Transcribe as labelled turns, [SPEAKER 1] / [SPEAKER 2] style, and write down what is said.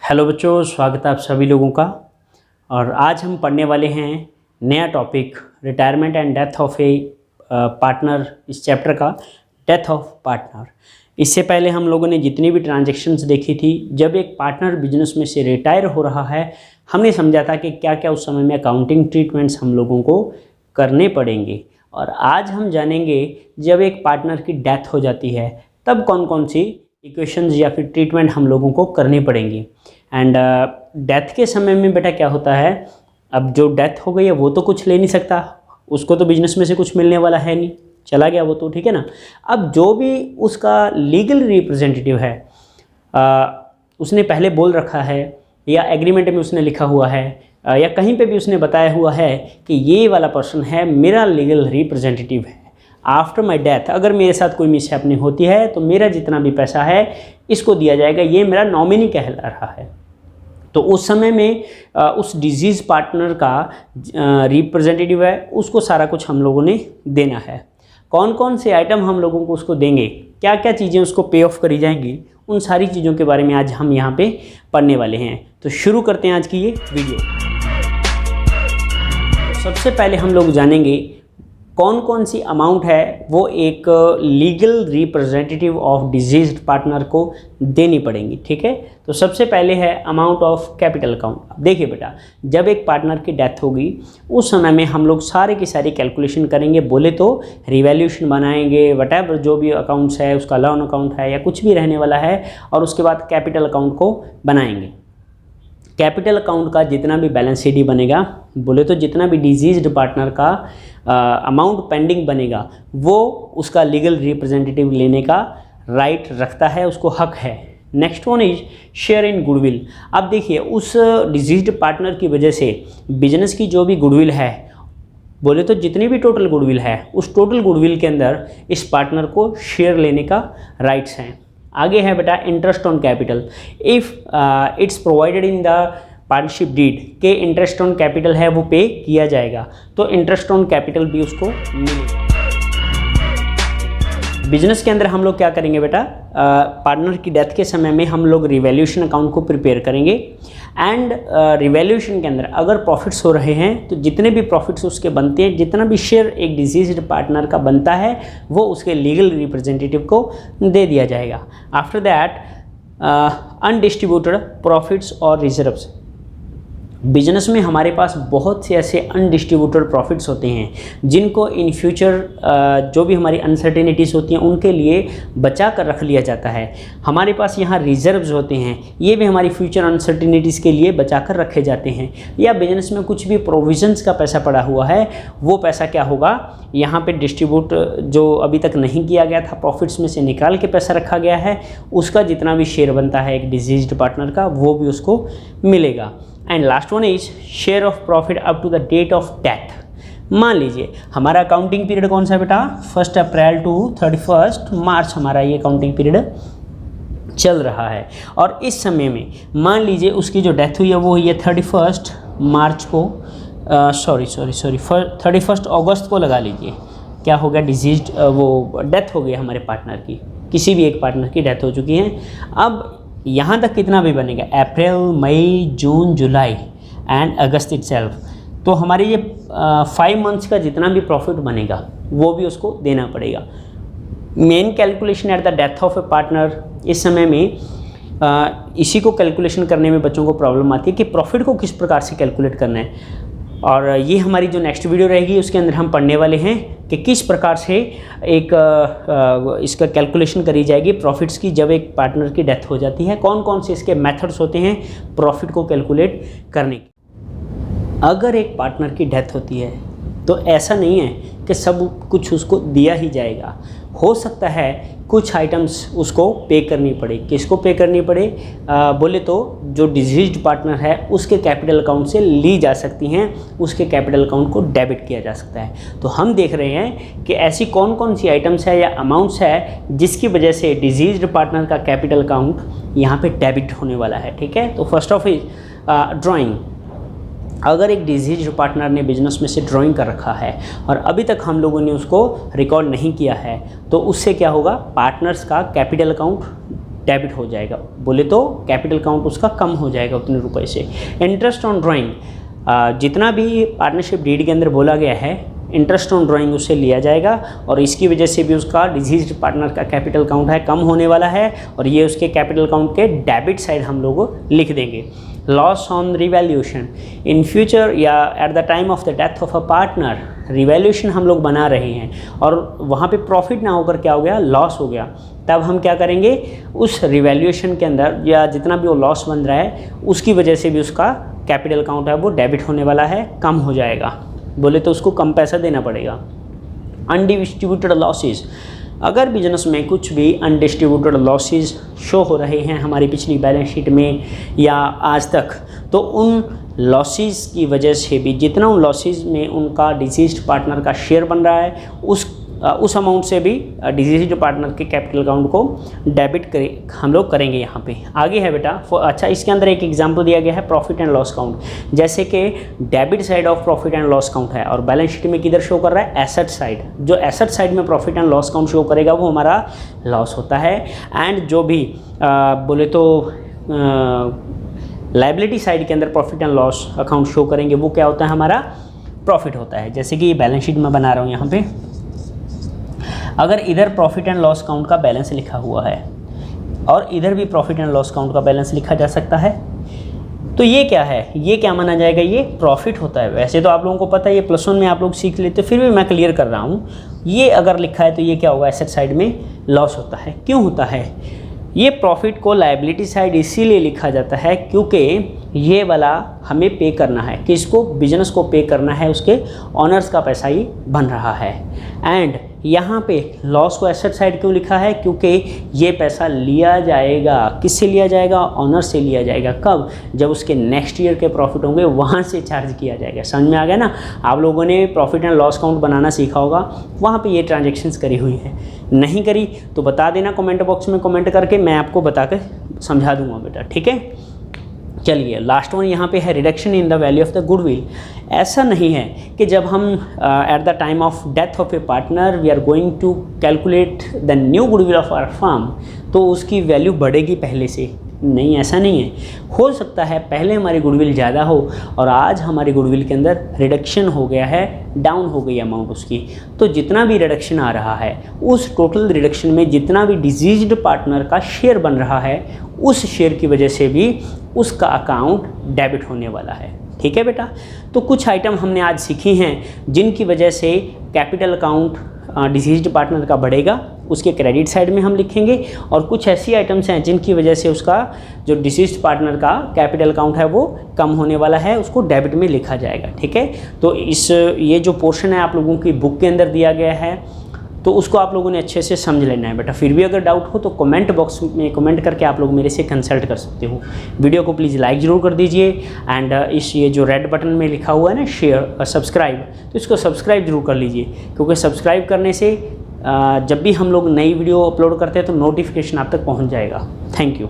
[SPEAKER 1] Hello बच्चों, स्वागत है आप सभी लोगों का। और आज हम पढ़ने वाले हैं नया topic retirement and death of a partner. इस चैप्टर का डेथ ऑफ पार्टनर। इससे पहले हम लोगों ने जितनी भी ट्रांजैक्शंस देखी थी, जब एक पार्टनर बिजनेस में से रिटायर हो रहा है, हमने समझा था कि क्या क्या उस समय में अकाउंटिंग ट्रीटमेंट्स हम लोगों को करने पड़ेंगे। और आज हम जानेंगे जब एक पार्टनर की डेथ हो जाती है तब कौन कौन सी इक्वेशंस या फिर ट्रीटमेंट हम लोगों को करनी पड़ेंगी। एंड डेथ के समय में बेटा क्या होता है, अब जो डेथ हो गई है वो तो कुछ ले नहीं सकता, उसको तो बिजनेस में से कुछ मिलने वाला है नहीं, चला गया वो तो, ठीक है ना। अब जो भी उसका लीगल रिप्रेजेंटेटिव है, उसने पहले बोल रखा है या एग्रीमेंट में उसने लिखा हुआ है या कहीं पे भी उसने बताया हुआ है कि ये वाला पर्सन है मेरा लीगल रिप्रेजेंटेटिव है। आफ्टर माई डेथ अगर मेरे साथ कोई मिसहैपनिंग होती है तो मेरा जितना भी पैसा है इसको दिया जाएगा, ये मेरा नॉमिनी कहला रहा है। तो उस समय में उस डिजीज़ पार्टनर का रिप्रेजेंटेटिव है, उसको सारा कुछ हम लोगों ने देना है। कौन कौन से आइटम हम लोगों को उसको देंगे, क्या क्या चीज़ें उसको पे ऑफ करी जाएंगी, उन सारी चीज़ों के बारे में आज हम यहाँ पे पढ़ने वाले हैं। तो शुरू करते हैं आज की ये वीडियो। सबसे पहले हम लोग जानेंगे कौन कौन सी अमाउंट है वो एक legal representative of diseased partner को देनी पड़ेंगी, ठीक है। तो सबसे पहले है अमाउंट ऑफ कैपिटल अकाउंट। देखिए बेटा, जब एक पार्टनर की डेथ होगी उस समय में हम लोग सारे की सारी कैलकुलेशन करेंगे। बोले तो रिवैल्यूएशन बनाएंगे, वटएवर जो भी अकाउंट्स है, उसका लोन अकाउंट है या कुछ भी रहने वाला है, और उसके बाद कैपिटल अकाउंट को बनाएंगे। कैपिटल अकाउंट का जितना भी बैलेंस शीट बनेगा, बोले तो जितना भी डिजीज्ड पार्टनर का अमाउंट पेंडिंग बनेगा वो उसका लीगल रिप्रेजेंटेटिव लेने का राइट रखता है, उसको हक है। Next one is share in goodwill. अब देखिए, उस डिजीज्ड पार्टनर की वजह से बिजनेस की जो भी गुडविल है, बोले तो जितनी भी टोटल गुडविल है, उस टोटल गुडविल के अंदर इस पार्टनर को शेयर लेने का राइट्स हैं। आगे है बेटा interest on capital. If it's provided in the partnership deed के इंटरेस्ट ऑन कैपिटल है वो पे किया जाएगा, तो इंटरेस्ट ऑन कैपिटल भी उसको मिलेगा। बिजनेस के अंदर हम लोग क्या करेंगे बेटा, पार्टनर की डेथ के समय में हम लोग रिवैल्यूएशन अकाउंट को प्रिपेयर करेंगे। एंड रिवैल्यूएशन के अंदर अगर प्रॉफिट्स हो रहे हैं तो जितने भी प्रॉफिट्स उसके बनते हैं, जितना भी शेयर एक डिजीज्ड पार्टनर का बनता है वो उसके लीगल रिप्रेजेंटेटिव को दे दिया जाएगा। आफ्टर दैट अनडिस्ट्रीब्यूटेड प्रॉफिट्स और रिजर्व्स। बिजनेस में हमारे पास बहुत से ऐसे अनडिस्ट्रीब्यूटेड प्रॉफिट्स होते हैं जिनको इन फ्यूचर जो भी हमारी अनसर्टेनिटीज़ होती हैं उनके लिए बचा कर रख लिया जाता है। हमारे पास यहाँ रिजर्व्स होते हैं, ये भी हमारी फ्यूचर अनसर्टेनिटीज़ के लिए बचा कर रखे जाते हैं। या बिजनेस में कुछ भी प्रोविजंस का पैसा पड़ा हुआ है, वो पैसा क्या होगा, यहाँ पे डिस्ट्रीब्यूट जो अभी तक नहीं किया गया था, प्रॉफिट्स में से निकाल के पैसा रखा गया है, उसका जितना भी शेयर बनता है एक डिजीज्ड पार्टनर का वो भी उसको मिलेगा। And last one is share of profit up to the date of death. मान लीजिए हमारा अकाउंटिंग पीरियड कौन सा है बेटा, 1 अप्रैल टू 31 मार्च हमारा ये अकाउंटिंग पीरियड चल रहा है। और इस समय में मान लीजिए उसकी जो डेथ हुई है वो हुई है 31 मार्च को, 31 अगस्त को लगा लीजिए। क्या हो गया, डिजीज्ड वो डेथ हो गई हमारे पार्टनर की, किसी भी एक पार्टनर की डेथ हो चुकी है। अब यहाँ तक कितना भी बनेगा, अप्रैल, मई, जून, जुलाई एंड अगस्त इटसेल्फ, तो हमारे ये 5 मंथ्स का जितना भी प्रॉफिट बनेगा वो भी उसको देना पड़ेगा। Main calculation at the death of a partner, इस समय में इसी को कैलकुलेशन करने में बच्चों को प्रॉब्लम आती है कि प्रॉफिट को किस प्रकार से कैलकुलेट करना है। और ये हमारी जो नेक्स्ट वीडियो रहेगी उसके अंदर हम पढ़ने वाले हैं कि किस प्रकार से एक इसका कैलकुलेशन करी जाएगी प्रॉफिट्स की जब एक पार्टनर की डेथ हो जाती है, कौन कौन से इसके मेथड्स होते हैं प्रॉफिट को कैलकुलेट करने के। अगर एक पार्टनर की डेथ होती है तो ऐसा नहीं है कि सब कुछ उसको दिया ही जाएगा। हो सकता है कुछ आइटम्स उसको पे करनी पड़े। किसको पे करनी पड़े, बोले तो जो डिजीज्ड पार्टनर है उसके कैपिटल अकाउंट से ली जा सकती हैं, उसके कैपिटल अकाउंट को डेबिट किया जा सकता है। तो हम देख रहे हैं कि ऐसी कौन कौन सी आइटम्स है या अमाउंट्स है जिसकी वजह से डिजीज्ड पार्टनर का कैपिटल अकाउंट यहाँ पे डेबिट होने वाला है, ठीक है। तो फर्स्ट ऑफ इज ड्राइंग। अगर एक डिजीज पार्टनर ने बिजनेस में से ड्राइंग कर रखा है और अभी तक हम लोगों ने उसको रिकॉर्ड नहीं किया है, तो उससे क्या होगा, पार्टनर्स का कैपिटल अकाउंट डेबिट हो जाएगा। बोले तो कैपिटल अकाउंट उसका कम हो जाएगा उतने रुपए से। इंटरेस्ट ऑन ड्राइंग, जितना भी पार्टनरशिप डीड के अंदर बोला गया है इंटरेस्ट ऑन ड्राइंग उससे लिया जाएगा और इसकी वजह से भी उसका डिसीज्ड पार्टनर का कैपिटल अकाउंट है कम होने वाला है और ये उसके कैपिटल अकाउंट के डेबिट साइड हम लोग लिख देंगे। Loss on revaluation, in future या at the time of the death of a partner revaluation हम लोग बना रहे हैं और वहाँ पे प्रॉफिट ना होकर क्या हो गया, लॉस हो गया, तब हम क्या करेंगे, उस रिवैल्यूएशन के अंदर या जितना भी वो लॉस बन रहा है उसकी वजह से भी उसका कैपिटल अकाउंट है वो डेबिट होने वाला है, कम हो जाएगा। बोले तो उसको कम पैसा देना पड़ेगा। अनडिस्ट्रीब्यूटेड लॉसेस, अगर बिजनेस में कुछ भी अनडिस्ट्रीब्यूटेड लॉसेस शो हो रहे हैं हमारी पिछली बैलेंस शीट में या आज तक, तो उन लॉसेस की वजह से भी जितना उन लॉसेस में उनका डिसीज्ड पार्टनर का शेयर बन रहा है उस अमाउंट से भी डिसीज्ड पार्टनर के कैपिटल अकाउंट को डेबिट हम लोग करेंगे यहाँ पे। आगे है बेटा, अच्छा इसके अंदर एक एग्जांपल दिया गया है प्रॉफिट एंड लॉस अकाउंट, जैसे कि debit side of profit and loss account है और बैलेंस शीट में किधर शो कर रहा है, एसेट साइड। जो एसेट साइड में profit and loss account show करेगा वो हमारा लॉस होता है एंड जो भी बोले तो लाइबिलिटी साइड के अंदर profit and loss account show करेंगे वो क्या होता है, हमारा प्रॉफिट होता है। जैसे कि बैलेंस शीट में बना रहा हूँ यहाँ पे, अगर इधर प्रॉफिट एंड लॉस अकाउंट का बैलेंस लिखा हुआ है और इधर भी प्रॉफिट एंड लॉस अकाउंट का बैलेंस लिखा जा सकता है, तो ये क्या है, ये क्या माना जाएगा, ये प्रॉफिट होता है। वैसे तो आप लोगों को पता है, ये +1 में आप लोग सीख लेते, फिर भी मैं क्लियर कर रहा हूँ। ये अगर लिखा है तो ये क्या होगा, एसेट साइड में लॉस होता है। क्यों होता है, ये प्रॉफिट को लायबिलिटी साइड इसीलिए लिखा जाता है क्योंकि ये वाला हमें पे करना है, किसको, बिजनेस को पे करना है, उसके ऑनर्स का पैसा ही बन रहा है। एंड यहाँ पे लॉस को एसेट साइड क्यों लिखा है, क्योंकि ये पैसा लिया जाएगा, किससे लिया जाएगा, ऑनर से लिया जाएगा। कब, जब उसके नेक्स्ट ईयर के प्रॉफिट होंगे वहाँ से चार्ज किया जाएगा। समझ में आ गया ना, आप लोगों ने प्रॉफिट एंड लॉस अकाउंट बनाना सीखा होगा, वहाँ पे ये ट्रांजेक्शन्स करी हुई है। नहीं करी तो बता देना कमेंट बॉक्स में कमेंट करके, मैं आपको बता कर समझा दूँगा बेटा, ठीक है। चलिए लास्ट वन यहाँ पे है reduction in the value of the goodwill. ऐसा नहीं है कि जब हम at the time of death of a partner we are going to calculate the new goodwill of our firm तो उसकी वैल्यू बढ़ेगी पहले से, नहीं, ऐसा नहीं है। हो सकता है पहले हमारी गुडविल ज़्यादा हो और आज हमारी गुडविल के अंदर रिडक्शन हो गया है, डाउन हो गई अमाउंट उसकी, तो जितना भी रिडक्शन आ रहा है उस टोटल रिडक्शन में जितना भी डिजीज्ड पार्टनर का शेयर बन रहा है उस शेयर की वजह से भी उसका अकाउंट डेबिट होने वाला है। ठीक है बेटा, तो कुछ आइटम हमने आज सीखी हैं जिनकी वजह से कैपिटल अकाउंट डिसीज्ड पार्टनर का बढ़ेगा, उसके क्रेडिट साइड में हम लिखेंगे, और कुछ ऐसी आइटम्स हैं जिनकी वजह से उसका जो डिसीज्ड पार्टनर का कैपिटल अकाउंट है वो कम होने वाला है, उसको डेबिट में लिखा जाएगा। ठीक है, तो ये जो पोर्शन है आप लोगों की बुक के अंदर दिया गया है तो उसको आप लोगों ने अच्छे से समझ लेना है बेटा। फिर भी अगर डाउट हो तो कमेंट बॉक्स में कमेंट करके आप लोग मेरे से कंसल्ट कर सकते हो। वीडियो को प्लीज़ लाइक ज़रूर कर दीजिए एंड ये जो रेड बटन में लिखा हुआ है ना शेयर सब्सक्राइब, तो इसको सब्सक्राइब जरूर कर लीजिए, क्योंकि सब्सक्राइब करने से जब भी हम लोग नई वीडियो अपलोड करते हैं तो नोटिफिकेशन आप तक पहुँच जाएगा। Thank you.